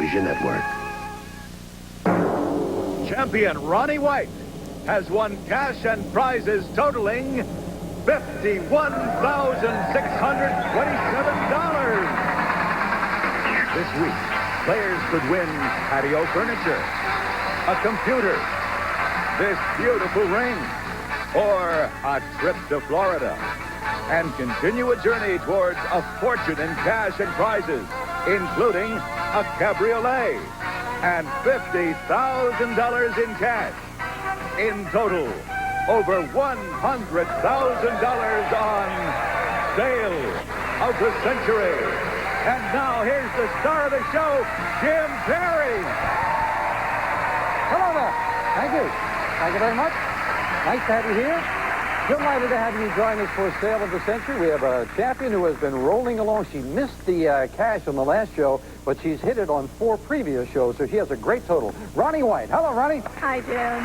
television network. Champion Ronnie White has won cash and prizes totaling $51,627. This week, players could win patio furniture, a computer, this beautiful ring, or a trip to Florida, and continue a journey towards a fortune in cash and prizes, including a cabriolet and $50,000 in cash. In total, over $100,000 on Sale of the Century. And now here's the star of the show, Jim Perry. Hello there. Thank you. Thank you very much. Nice to have you here. Delighted to have you join us for Sale of the Century. We have a champion who has been rolling along. She missed the cash on the last show, but she's hit it on 4 previous shows, so she has a great total. Ronnie White. Hello, Ronnie. Hi, Jim.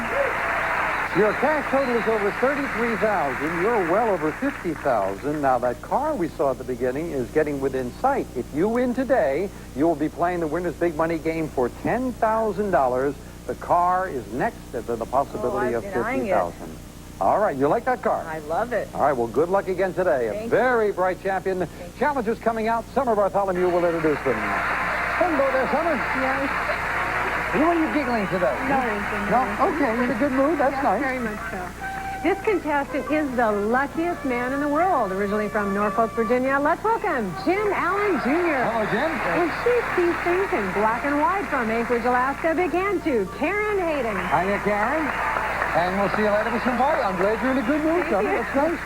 Your cash total is over $33,000. You're well over $50,000. Now, that car we saw at the beginning is getting within sight. If you win today, you will be playing the Winner's Big Money game for $10,000. The car is next to the possibility of $50,000. All right, you like that car? I love it. All right, well, good luck again today. Thank a very bright champion. Challengers coming out. Summer Bartholomew will introduce them. Hello there, Summer. Yes. Who are you giggling today? No. Okay, in a good mood. That's nice. Very much so. This contestant is the luckiest man in the world, originally from Norfolk, Virginia. Let's welcome Jim Allen Jr. Hello, Jim. And she sees things in black and white from Anchorage, Alaska. Big hand to Karen Hayden. Hiya, Karen. And we'll see you later with some party. I'm glad you're in a good mood, Summer. That's nice.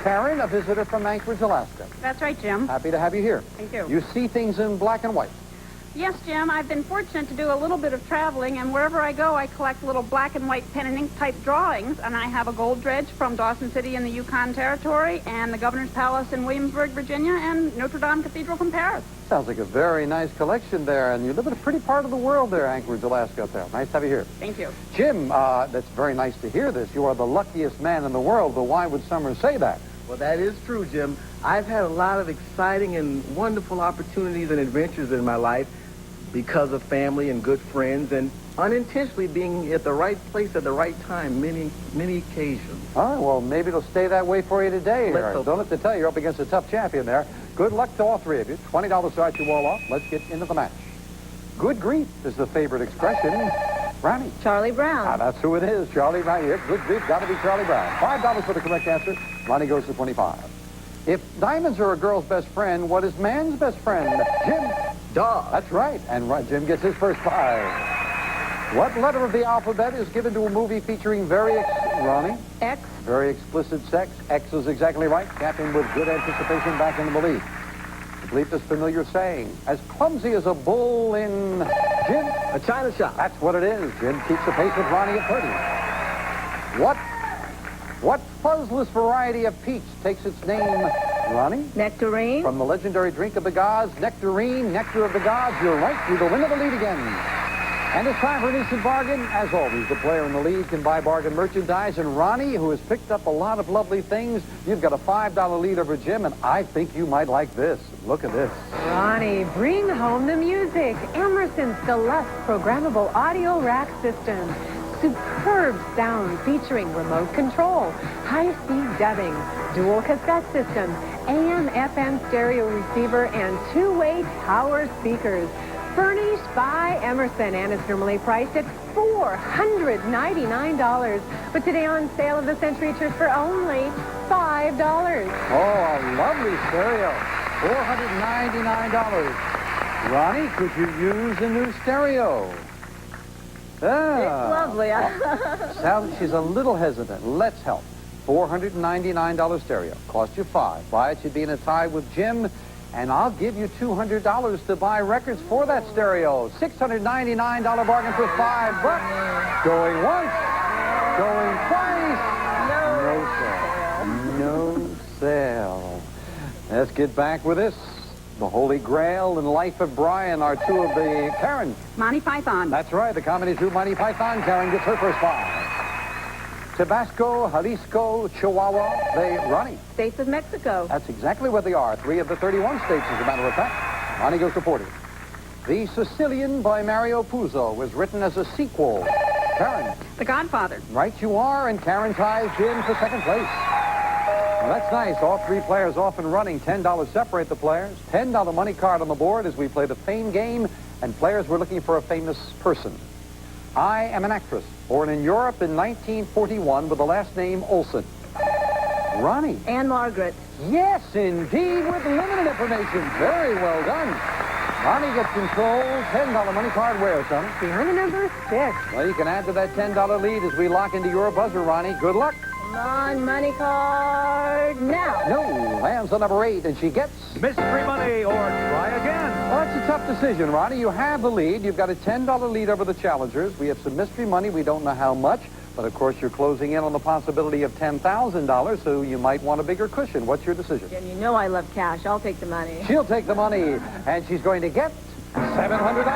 Karen, a visitor from Anchorage, Alaska. That's right, Jim. Happy to have you here. Thank you. You see things in black and white. Yes, Jim, I've been fortunate to do a little bit of traveling, and wherever I go, I collect little black and white pen and ink type drawings, and I have a gold dredge from Dawson City in the Yukon Territory, and the Governor's Palace in Williamsburg, Virginia, and Notre Dame Cathedral from Paris. Sounds like a very nice collection there, and you live in a pretty part of the world there, Anchorage, Alaska, up there. Nice to have you here. Thank you. Jim, that's very nice to hear this. You are the luckiest man in the world, but why would Summer say that? Well, that is true, Jim. I've had a lot of exciting and wonderful opportunities and adventures in my life because of family and good friends and unintentionally being at the right place at the right time many occasions. All right, well, maybe it'll stay that way for you today. Don't have to tell you, you're up against a tough champion there. Good luck to all 3 of you. $20 starts you all off. Let's get into the match. Good grief is the favorite expression. Ronnie. Charlie Brown. Ah, that's who it is, Charlie Brown. Yes, good grief, got to be Charlie Brown. $5 for the correct answer. Ronnie goes to 25. If diamonds are a girl's best friend, what is man's best friend? Jim. Dog. That's right. And Jim gets his first 5. What letter of the alphabet is given to a movie featuring Ronnie? X. Very explicit sex. X is exactly right. Captain with good anticipation back in the belief. Complete this familiar saying. As clumsy as a bull in... Jim? A china shop. That's what it is. Jim keeps the pace with Ronnie at 30. What fuzzless variety of peach takes its name, Ronnie? Nectarine. From the legendary drink of the gods, Nectarine, Nectar of the Gods. You're right. You're the winner of the lead again. And it's time for an instant bargain. As always, the player in the lead can buy bargain merchandise. And Ronnie, who has picked up a lot of lovely things, you've got a $5 lead over Jim, and I think you might like this. Look at this. Ronnie, bring home the music. Emerson's Deluxe Programmable Audio Rack System. Superb sound featuring remote control, high-speed dubbing, dual cassette system, AM/FM stereo receiver, and 2-way power speakers. Furnished by Emerson, and it's normally priced at $499. But today on Sale of the Century, it's for only $5. Oh, a lovely stereo. $499. Ronnie, could you use a new stereo? Ah. It's lovely. Sally, she's a little hesitant. Let's help. $499 stereo. Cost you $5. Buy it, you'd be in a tie with Jim. And I'll give you $200 to buy records for that stereo. $699 bargain for $5. Going once. Going twice. No sale. Let's get back with this. The Holy Grail and Life of Brian are 2 of the... Karen. Monty Python. That's right, the comedy troupe Monty Python. Karen gets her first 5. Tabasco, Jalisco, Chihuahua, Ronnie. States of Mexico. That's exactly what they are. 3 of the 31 states, as a matter of fact. Ronnie goes to 40. The Sicilian by Mario Puzo was written as a sequel. Karen. The Godfather. Right you are, and Karen ties Jim for second place. Well, that's nice. All three players off and running. $10 separate the players. $10 money card on the board as we play the fame game, and players were looking for a famous person. I am an actress, born in Europe in 1941 with the last name Olsen. Ronnie. Anne Margaret. Yes, indeed, with limited information. Very well done. Ronnie gets control. $10 money card. Where, son? Behind the number 6. Well, you can add to that $10 lead as we lock into your buzzer, Ronnie. Good luck. Come on, money card now. No, lands on number 8, and she gets... Mystery money or try again. Well, that's a tough decision, Ronnie. You have the lead. You've got a $10 lead over the challengers. We have some mystery money. We don't know how much. But, of course, you're closing in on the possibility of $10,000, so you might want a bigger cushion. What's your decision? Jim, you know I love cash. I'll take the money. She'll take the money, and she's going to get $700.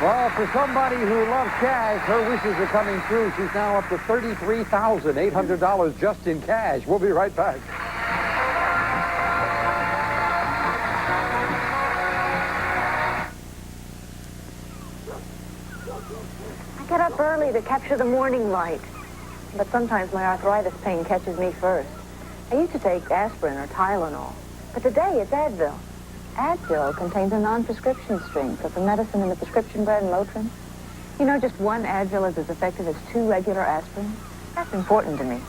Well, for somebody who loves cash, her wishes are coming true. She's now up to $33,800 just in cash. We'll be right back. I get up early to capture the morning light, but sometimes my arthritis pain catches me first. I used to take aspirin or Tylenol, but today it's Advil. Advil contains a non-prescription strength of the medicine in the prescription brand Motrin. You know, just one Advil is as effective as 2 regular aspirin. That's important to me.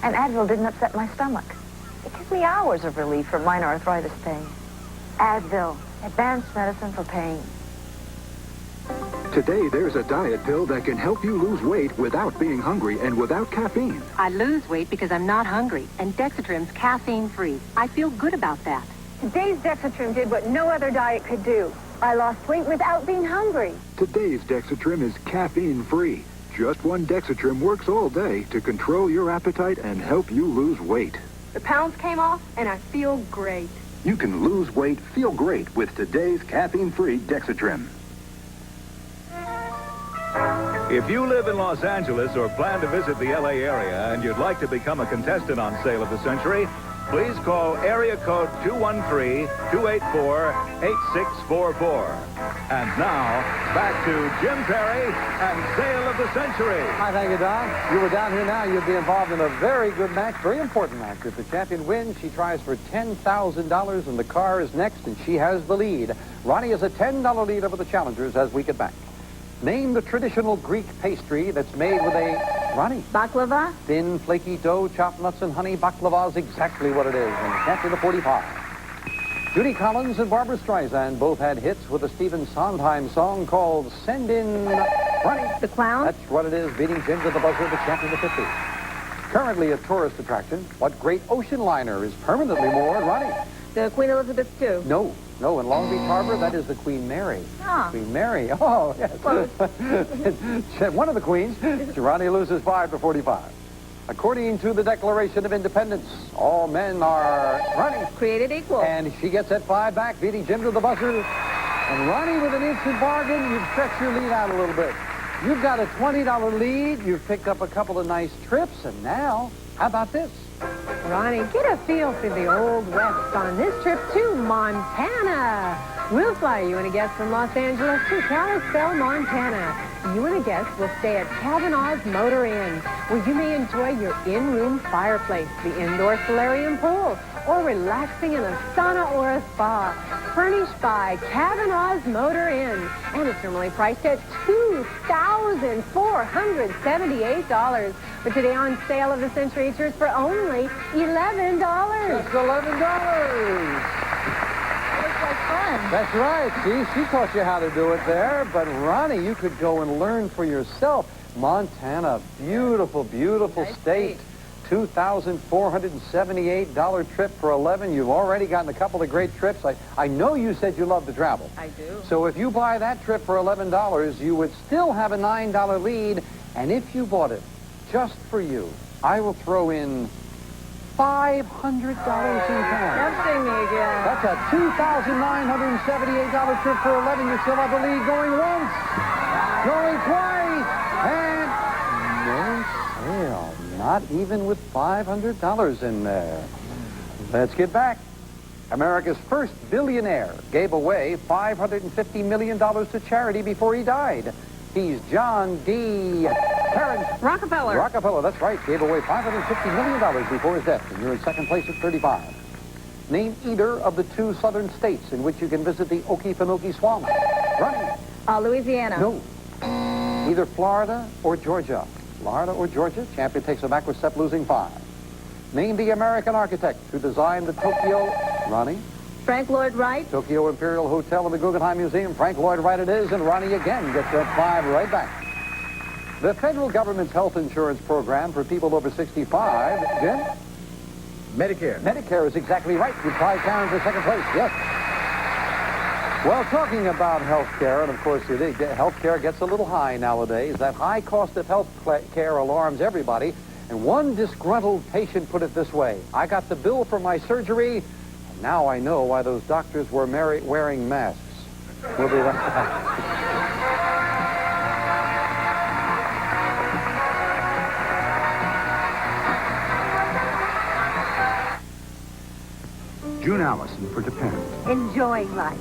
And Advil didn't upset my stomach. It gives me hours of relief from minor arthritis pain. Advil, advanced medicine for pain. Today, there's a diet pill that can help you lose weight without being hungry and without caffeine. I lose weight because I'm not hungry, and Dexatrim's caffeine-free. I feel good about that. Today's Dexatrim did what no other diet could do. I lost weight without being hungry. Today's Dexatrim is caffeine-free. Just one Dexatrim works all day to control your appetite and help you lose weight. The pounds came off, and I feel great. You can lose weight, feel great with today's caffeine-free Dexatrim. If you live in Los Angeles or plan to visit the L.A. area and you'd like to become a contestant on Sale of the Century, please call area code 213-284-8644. And now, back to Jim Perry and Sale of the Century. Hi, thank you, Don. If you were down here now, you'd be involved in a very good match, very important match. If the champion wins, she tries for $10,000, and the car is next, and she has the lead. Ronnie has a $10 lead over the challengers as we get back. Name the traditional Greek pastry that's made with a... Ronnie. Baklava? Thin, flaky dough, chopped nuts and honey. Baklava is exactly what it is. And champion of 45. Judy Collins and Barbara Streisand both had hits with a Stephen Sondheim song called Send In... Ronnie. The Clown? That's what it is, beating Jim to the buzzer, the champion of 50. Currently a tourist attraction, what great ocean liner is permanently moored? Ronnie. The Queen Elizabeth II? No, in Long Beach Harbor, that is the Queen Mary. Ah. Queen Mary, oh, yes. One of the queens. Ronnie loses 5 to 45. According to the Declaration of Independence, all men are... Ronnie. Created equal. And she gets that 5 back, beating Jim to the buzzer. And Ronnie with an instant bargain, you've stretched your lead out a little bit. You've got a $20 lead, you've picked up a couple of nice trips, and now, how about this? Ronnie, get a feel for the Old West on this trip to Montana. We'll fly you and a guest from Los Angeles to Kalispell, Montana. You and a guest will stay at Kavanaugh's Motor Inn, where you may enjoy your in-room fireplace, the indoor solarium pool, or relaxing in a sauna or a spa. Furnished by Kavanaugh's Motor Inn. And it's normally priced at $2,478. But today on Sale of the Century, it's yours for only $11. Just $11. Looks like fun. That's right. See, she taught you how to do it there. But, Ronnie, you could go and learn for yourself. Montana, beautiful, beautiful state. $2,478 trip for 11. You've already gotten a couple of great trips. I know you said you love to travel. I do. So if you buy that trip for $11, you would still have a $9 lead. And if you bought it just for you, I will throw in $500 in cash. Tempting me again. That's a $2,978 trip for 11. You still have the lead going once, going twice, and no sale. Not even with $500 in there. Let's get back America's first billionaire gave away $550 million to charity before he died. He's John D. Terrence Rockefeller. Rockefeller, that's right. Gave away $550 million before his death, and you're in second place at 35. Name either of the two southern states in which you can visit the Okefenokee Swamp. Ronnie. Louisiana. No. Either Florida or Georgia. Florida or Georgia. Champion takes a backward step, losing 5. Name the American architect who designed the Tokyo... Ronnie? Frank Lloyd Wright. Tokyo Imperial Hotel and the Guggenheim Museum. Frank Lloyd Wright it is, and Ronnie again gets that 5 right back. The federal government's health insurance program for people over 65, Jim? Medicare. Medicare is exactly right. You tied Karen for second place, yes. Well, talking about health care, and of course, health care gets a little high nowadays. That high cost of health care alarms everybody. And one disgruntled patient put it this way: I got the bill for my surgery, and now I know why those doctors were wearing masks. We'll be right back. June Allison for Depend. Enjoying life.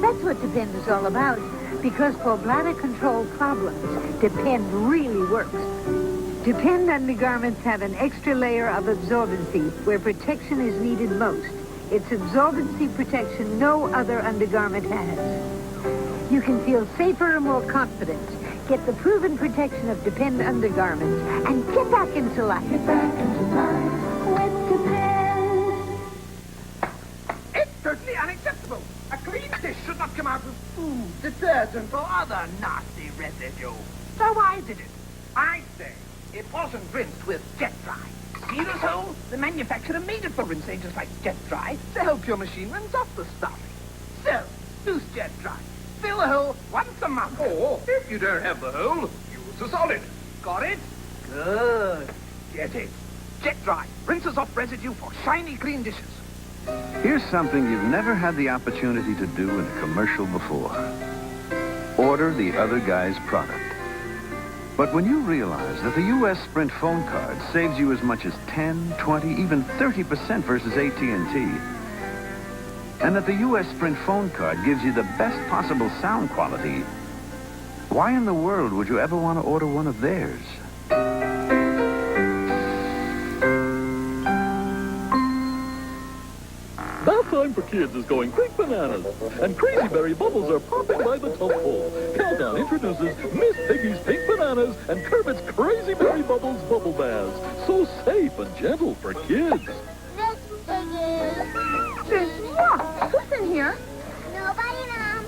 That's what Depend is all about. Because for bladder control problems, Depend really works. Depend undergarments have an extra layer of absorbency where protection is needed most. It's absorbency protection no other undergarment has. You can feel safer and more confident. Get the proven protection of Depend undergarments and get back into life. Get back into life with Depend. It's totally unacceptable. A clean dish should not come out with food, detergent, or other nasty residue. So why did it? I say it wasn't rinsed with Jet Dry. See this hole? The manufacturer made it for rinse agents like Jet Dry to help your machine rinse off the stuff. So, use Jet Dry. Fill the hole once a month. Or, if you don't have the hole, use the solid. Got it? Good. Get it. Jet Dry rinses off residue for shiny, clean dishes. Here's something you've never had the opportunity to do in a commercial before. Order the other guy's product. But when you realize that the U.S. Sprint phone card saves you as much as 10, 20, even 30% versus AT&T, and that the U.S. Sprint phone card gives you the best possible sound quality, why in the world would you ever want to order one of theirs? Bath time for kids is going quick bananas, and Crazy Berry bubbles are popping by the tubful. Countdown introduces Miss Piggy's Pink Bananas and Kermit's Crazy Berry Bubbles Bubble Baths. So safe and gentle for kids. Miss Piggy. Who's in here? Nobody knows.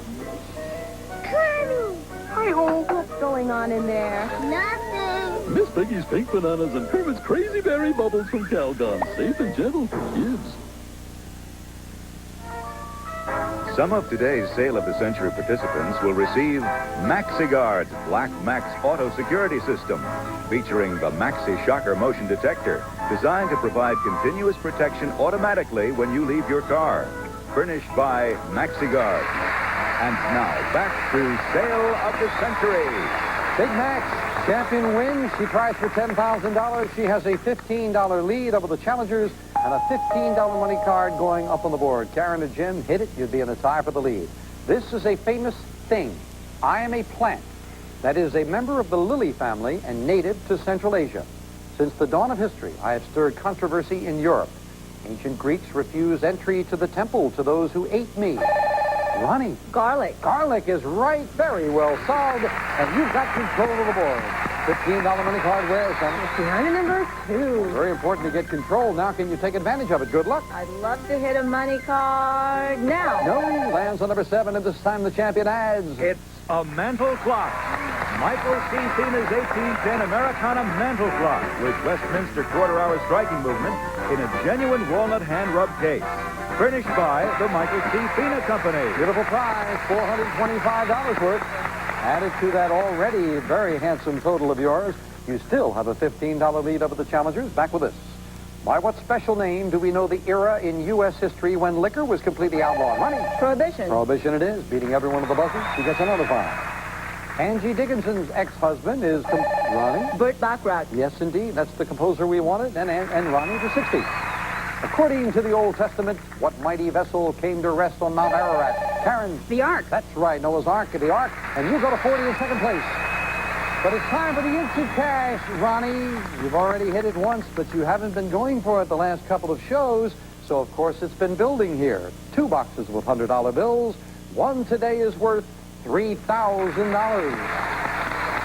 Connie. Hi-ho. What's going on in there? Nothing. Miss Piggy's Pink Bananas and Kermit's Crazy Berry Bubbles from Calgon. Safe and gentle for kids. Some of today's Sale of the Century participants will receive MaxiGuard's Black Max Auto Security System, featuring the Maxi Shocker Motion Detector, designed to provide continuous protection automatically when you leave your car. Furnished by MaxiGuard. And now, back to Sale of the Century. Big Max, champion wins. She tries for $10,000. She has a $15 lead over the challengers and a $15 money card going up on the board. Karen and Jim hit it. You'd be in a tie for the lead. This is a famous thing. I am a plant that is a member of the lily family and native to Central Asia. Since the dawn of history, I have stirred controversy in Europe. Ancient Greeks refused entry to the temple to those who ate me. Ronnie. Garlic. Garlic is right. Very well solved. And you've got control of the board. $15 money card where, Sonny? Piano number 2. Very important to get control. Now can you take advantage of it? Good luck. I'd love to hit a money card now. No, lands on number 7, and this time the champion adds. It's a mantle clock. Michael C. Fina's 1810 Americana mantle clock with Westminster quarter-hour striking movement in a genuine walnut hand-rub case. Furnished by the Michael C. Fina Company. Beautiful prize, $425 worth. Added to that already very handsome total of yours, you still have a $15 lead over the challengers. Back with this. By what special name do we know the era in U.S. history when liquor was completely outlawed? Money. Prohibition. Prohibition it is. Beating every one of the buzzers. She gets another 5. Angie Dickinson's ex-husband is Ronnie. Burt Bacharach. Yes, indeed. That's the composer we wanted. And Ronnie for 60. According to the Old Testament, what mighty vessel came to rest on Mount Ararat? Karen? The Ark. That's right, Noah's Ark, the Ark. And you go to 40 in second place. But it's time for the instant cash. Ronnie, you've already hit it once, but you haven't been going for it the last couple of shows. So, of course, it's been building here. 2 boxes with $100 bills. One today is worth $3,000.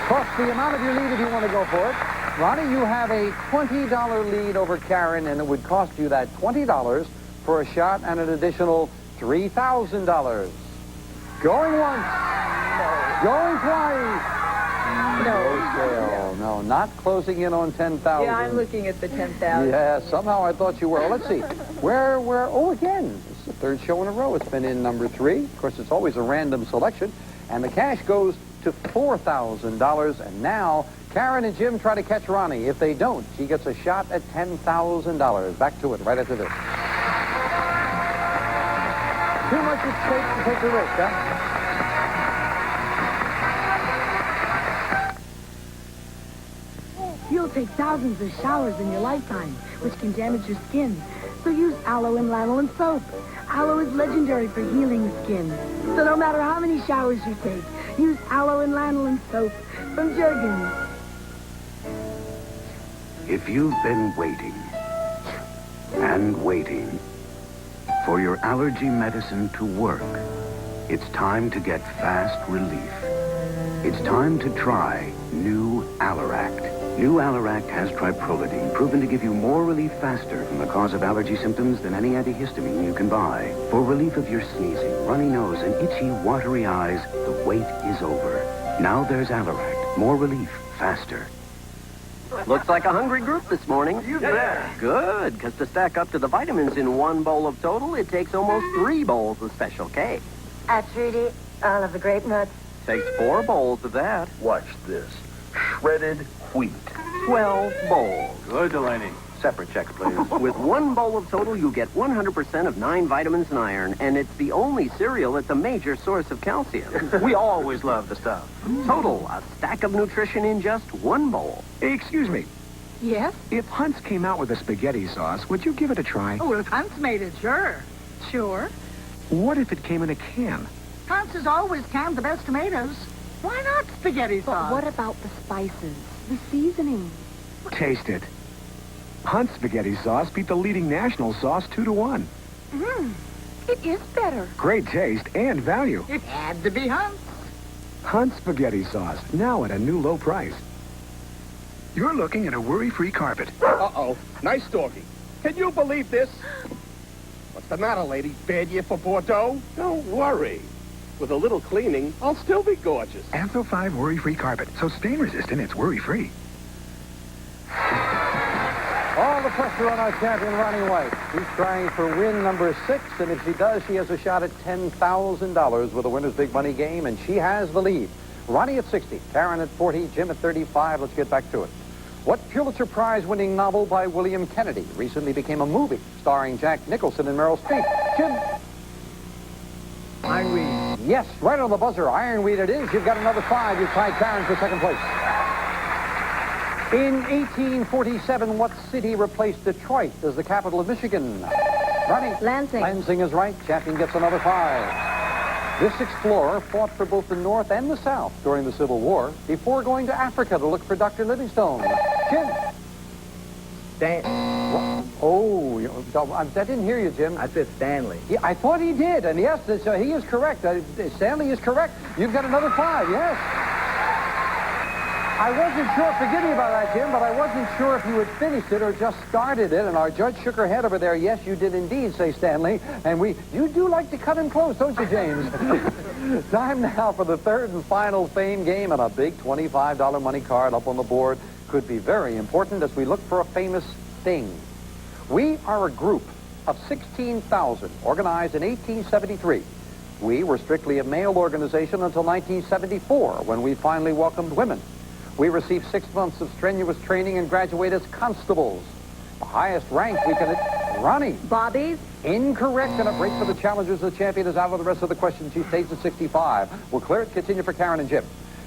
Plus the amount of your lead if you want to go for it. Ronnie, you have a $20 lead over Karen, and it would cost you that $20 for a shot and an additional $3,000. Going once. No. Going twice. No, not closing in on 10,000. Yeah, I'm looking at the 10,000. Yeah, somehow I thought you were. Let's see. Oh, again. It's the third show in a row. It's been in number 3. Of course, it's always a random selection. And the cash goes to $4,000. And now, Karen and Jim try to catch Ronnie. If they don't, she gets a shot at $10,000. Back to it right after this. Too much at stake to take the risk, huh? You'll take thousands of showers in your lifetime, which can damage your skin. So use aloe and lanolin soap. Aloe is legendary for healing skin. So no matter how many showers you take, use aloe and lanolin soap from Jergens. If you've been waiting and waiting for your allergy medicine to work, it's time to get fast relief. It's time to try New Alleract. New Alleract has triprolidine, proven to give you more relief faster from the cause of allergy symptoms than any antihistamine you can buy. For relief of your sneezing, runny nose, and itchy, watery eyes, the wait is over. Now there's Alleract. More relief, faster. Looks like a hungry group this morning. You bet. Good, because to stack up to the vitamins in 1 bowl of total, it takes almost 3 bowls of Special K. Trudy, all of the grape nuts. Takes 4 bowls of that. Watch this. Shredded wheat. 12 bowls. Good, Delaney. Separate checks, please. With 1 bowl of total, you get 100% of 9 vitamins and iron, and it's the only cereal that's a major source of calcium. We always love the stuff. Total, a stack of nutrition in just 1 bowl. Hey, excuse me. Yes? If Hunt's came out with a spaghetti sauce, would you give it a try? Oh, well, if Hunt's made it, sure. Sure. What if it came in a can? Hunt's has always canned the best tomatoes. Why not spaghetti sauce? But what about the spices, the seasoning? Taste it. Hunt's spaghetti sauce beat the leading national sauce 2-1. It is better. Great taste and value. It had to be Hunt's. Hunt's spaghetti sauce, now at a new low price. You're looking at a worry-free carpet. Uh-oh. Nice talking. Can you believe this? What's the matter, lady? Bad year for Bordeaux? Don't worry. With a little cleaning, I'll still be gorgeous. Antho 5 worry-free carpet. So stain-resistant, it's worry-free. All the pressure on our champion, Ronnie White. She's trying for win number 6, and if she does, she has a shot at $10,000 with a winner's big money game, and she has the lead. Ronnie at 60, Karen at 40, Jim at 35. Let's get back to it. What Pulitzer Prize-winning novel by William Kennedy recently became a movie starring Jack Nicholson and Meryl Streep? Jim? Ironweed. Yes, right on the buzzer. Ironweed it is. You've got another 5. You've tied Karen for second place. In 1847, what city replaced Detroit as the capital of Michigan? Ronnie? Lansing. Lansing is right. Champion gets another 5. This explorer fought for both the North and the South during the Civil War before going to Africa to look for Dr. Livingstone. Jim? I didn't hear you, Jim. I said Stanley. Yeah, I thought he did, and yes, he is correct. Stanley is correct. You've got another 5, yes. I wasn't sure, forgive me about that, Jim, but I wasn't sure if you had finished it or just started it, and our judge shook her head over there. Yes, you did indeed say Stanley, and you do like to cut him close, don't you, James? Time now for the third and final fame game, and a big $25 money card up on the board could be very important as we look for a famous thing. We are a group of 16,000 organized in 1873. We were strictly a male organization until 1974, when we finally welcomed women. We received 6 months of strenuous training and graduate as constables. The highest rank we can... Ronnie. Bobbies? Incorrect, and a break for the challengers. The champion is out of the rest of the questions. She stays at 65. We'll clear it. Continue for Karen and Jim.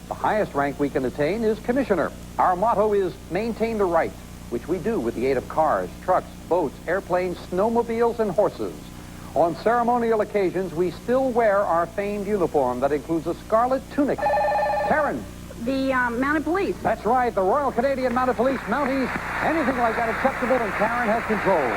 The highest rank we can attain is commissioner. Our motto is maintain the right. which we do with the aid of cars, trucks, boats, airplanes, snowmobiles, and horses. On ceremonial occasions, we still wear our famed uniform that includes a scarlet tunic. Karen. The mounted police. That's right, the Royal Canadian Mounted Police Mounties. Anything like that acceptable, and Karen has control.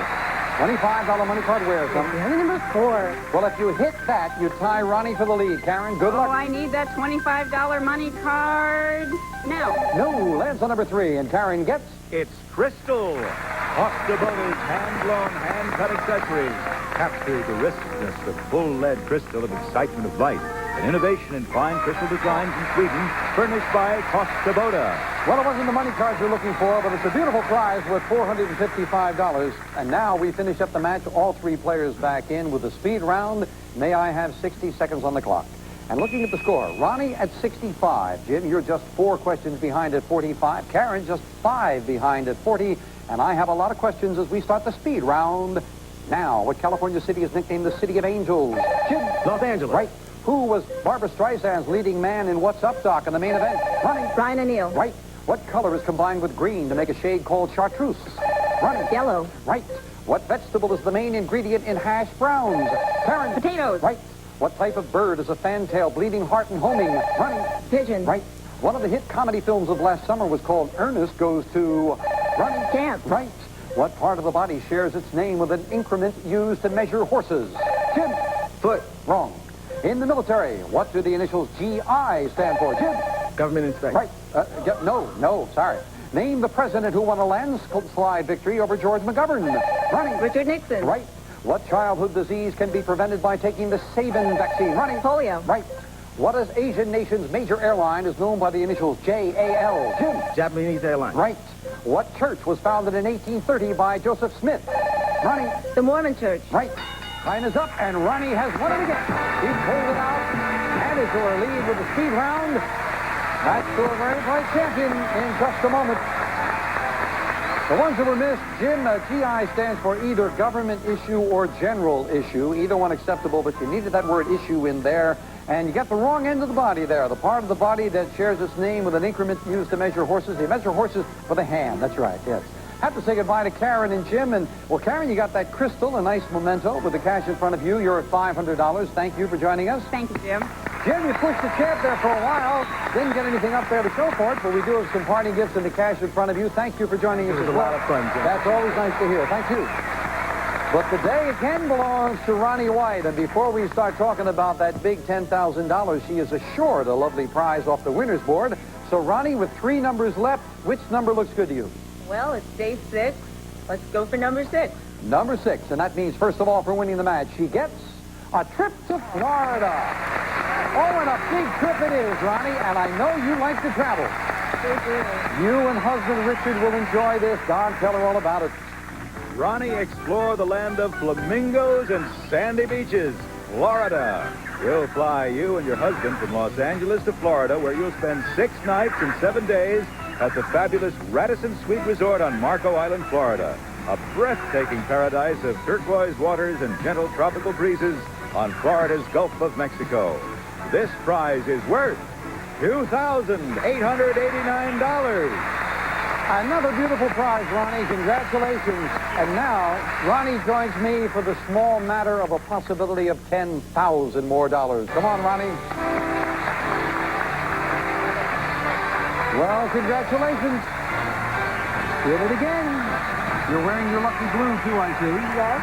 $25 money card wears them. Number 4. Well, if you hit that, you tie Ronnie for the lead. Karen, good luck. Oh, I need that $25 money card now. No, lands on number 3, and Karen gets... It's Crystal. Costa Bota's hand-blown, hand-cut accessories capture the richness of full-lead crystal of excitement of light. An innovation in fine crystal designs in Sweden, furnished by Costa Bota. Well, it wasn't the money cards you're looking for, but it's a beautiful prize worth $455. And now we finish up the match. All 3 players back in with the speed round. May I have 60 seconds on the clock? And looking at the score, Ronnie at 65. Jim, you're just 4 questions behind at 45. Karen, just 5 behind at 40. And I have a lot of questions as we start the speed round. Now, what California city is nicknamed the City of Angels? Jim? Los Angeles. Right. Who was Barbara Streisand's leading man in What's Up, Doc in the main event? Ronnie? Brian O'Neill. Right. What color is combined with green to make a shade called chartreuse? Ronnie? Yellow. Right. What vegetable is the main ingredient in hash browns? Karen? Potatoes. Right. What type of bird is a fantail, bleeding heart, and homing? Ronnie? Pigeon. Right. One of the hit comedy films of last summer was called Ernest Goes to... Ronnie? Camp. Right. What part of the body shares its name with an increment used to measure horses? Jim? Foot. Wrong. In the military, what do the initials GI stand for? Jim? Government inspector. Right. No, sorry. Name the president who won a landslide victory over George McGovern. Ronnie? Richard Nixon. Right. What childhood disease can be prevented by taking the Sabin vaccine? Ronnie? Polio. Right. What Asian nation's major airline is known by the initials JAL? Jim? Japanese Airlines. Right. What church was founded in 1830 by Joseph Smith? Ronnie? The Mormon Church. Right. Time is up, and Ronnie has won it again. He pulled it out, and is your lead with the speed round. That's to a very bright champion in just a moment. The ones that were missed, Jim, GI stands for either government issue or general issue. Either one acceptable, but you needed that word issue in there. And you got the wrong end of the body there. The part of the body that shares its name with an increment used to measure horses. You measure horses with a hand. That's right, yes. Have to say goodbye to Karen and Jim. And, well, Karen, you got that crystal, a nice memento with the cash in front of you. You're at $500. Thank you for joining us. Thank you, Jim. Jim, you pushed the champ there for a while. Didn't get anything up there to show for it, but we do have some parting gifts and the cash in front of you. Thank you for joining us as well. It was a lot of fun, Jim. That's always nice to hear. Thank you. But the day again belongs to Ronnie White. And before we start talking about that big $10,000, she is assured a lovely prize off the winner's board. So, Ronnie, with 3 numbers left, which number looks good to you? Well, it's day 6. Let's go for number 6. Number 6. And that means, first of all, for winning the match, she gets a trip to Florida. Oh, and a big trip it is, Ronnie. And I know you like to travel. You and husband Richard will enjoy this. Don, tell her all about it. Ronnie, explore the land of flamingos and sandy beaches, Florida. We'll fly you and your husband from Los Angeles to Florida, where you'll spend 6 nights and 7 days at the fabulous Radisson Suite Resort on Marco Island, Florida. A breathtaking paradise of turquoise waters and gentle tropical breezes on Florida's Gulf of Mexico. This prize is worth $2,889. Another beautiful prize, Ronnie. Congratulations. And now, Ronnie joins me for the small matter of a possibility of $10,000 more. Come on, Ronnie. Well, congratulations. Did it again. You're wearing your lucky blue, too, I see. Yes.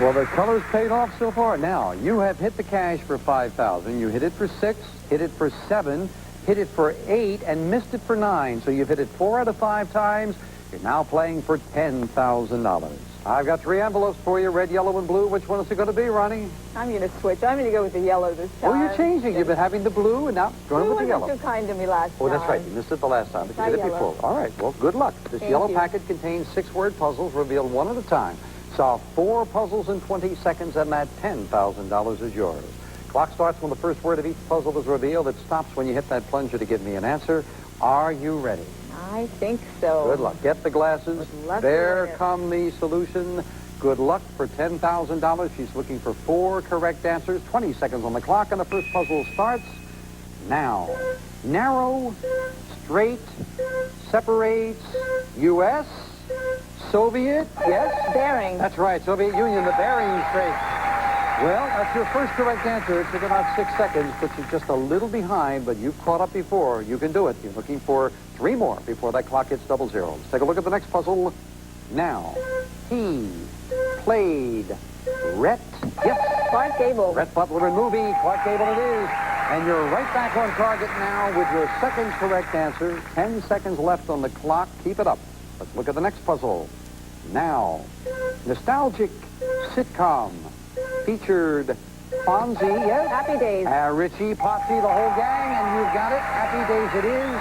Well, the color's paid off so far. Now, you have hit the cash for $5,000. You hit it for 6, hit it for 7, hit it for 8, and missed it for 9. So you've hit it 4 out of 5 times. You're now playing for $10,000. I've got 3 envelopes for you, red, yellow, and blue. Which one is it going to be, Ronnie? I'm going to switch. I'm going to go with the yellow this time. Oh, you're changing. You've been having the blue, and now going with the yellow. You wasn't too kind to me last time. Oh, that's right. You missed it the last time, but you hit it before. All right. Well, good luck. This yellow packet contains 6-word puzzles revealed one at a time. Solve 4 puzzles in 20 seconds, and that $10,000 is yours. Clock starts when the first word of each puzzle is revealed. It stops when you hit that plunger to give me an answer. Are you ready? I think so. Good luck. Get the glasses. There come the solution. Good luck for $10,000. She's looking for 4 correct answers. 20 seconds on the clock, and the first puzzle starts Now, narrow, straight, separates, U.S., Soviet, yes? Bearing. That's right, Soviet Union, the Bering Strait. Well, that's your first correct answer. It took about 6 seconds, puts you just a little behind, but you've caught up before. You can do it. You're looking for 3 more before that clock hits 00. Let's take a look at the next puzzle. Now, he played Rhett. Yes. Clark Gable. Rhett Butler in movie. Clark Gable it is. And you're right back on target now with your second correct answer. 10 seconds left on the clock. Keep it up. Let's look at the next puzzle. Now, nostalgic sitcom featured Fonzie, yes? Happy Days. Richie, Potsy, the whole gang, and you've got it. Happy Days it is.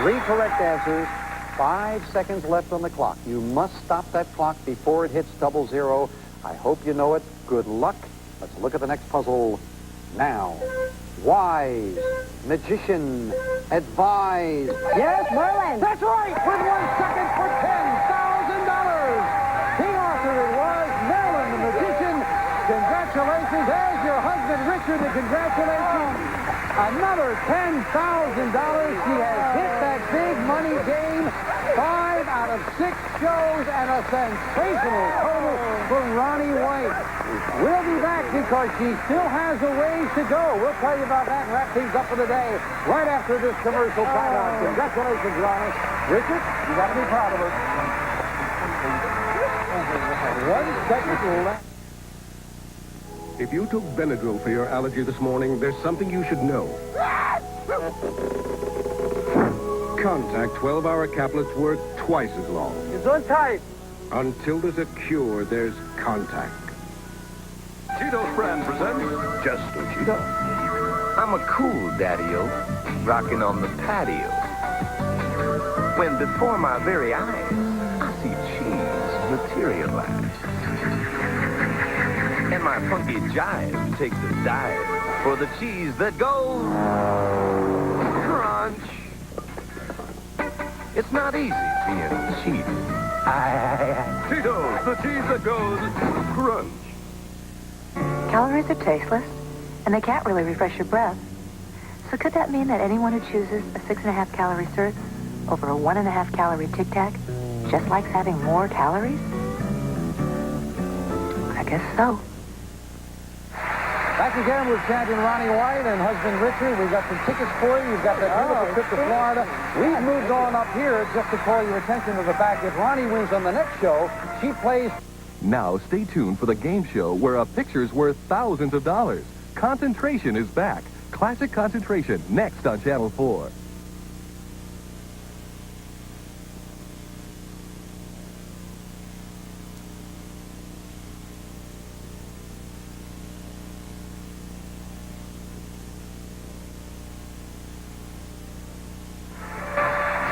3 correct answers. 5 seconds left on the clock. You must stop that clock before it hits 00. I hope you know it. Good luck. Let's look at the next puzzle now. Wise, magician, advise. Yes, Merlin. That's right. With 1 second for $10,000. King Arthur it was. Merlin, the magician. Congratulations. There's your husband, Richard, to congratulate you. Another $10,000. She has hit that big money game. 5 out of 6 shows and a sensational total from Ronnie White. We'll be back because she still has a ways to go. We'll tell you about that and wrap things up for the day right after this commercial timeout. Congratulations, Ronnie. Richard, you got to be proud of her. 1 second left. If you took Benadryl for your allergy this morning, there's something you should know. Contact 12-hour caplets work twice as long. It's on tight. Until there's a cure, there's contact. Cheeto's brand presents Just a Cheeto. I'm a cool daddy-o, rocking on the patio. When before my very eyes, I see cheese materialize. And my funky jive takes a dive for the cheese that goes crunch. It's not easy being cheap. Cheetos, the cheese that goes crunch. Calories are tasteless, and they can't really refresh your breath. So could that mean that anyone who chooses a 6.5 calorie Cirque over a 1.5 calorie Tic Tac just likes having more calories? I guess so. Back again with champion Ronnie White and husband Richard. We've got some tickets for you. You've got that beautiful trip to Florida. We've moved on up here just to call your attention to the fact if Ronnie wins on the next show, she plays... Now stay tuned for the game show where a picture's worth thousands of dollars. Concentration is back. Classic Concentration, next on Channel 4.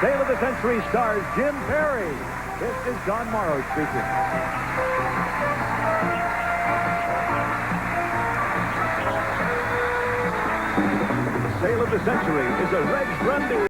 Sale of the Century stars Jim Perry. This is John Morrow speaking. Sale of the Century is a Reg Grundy.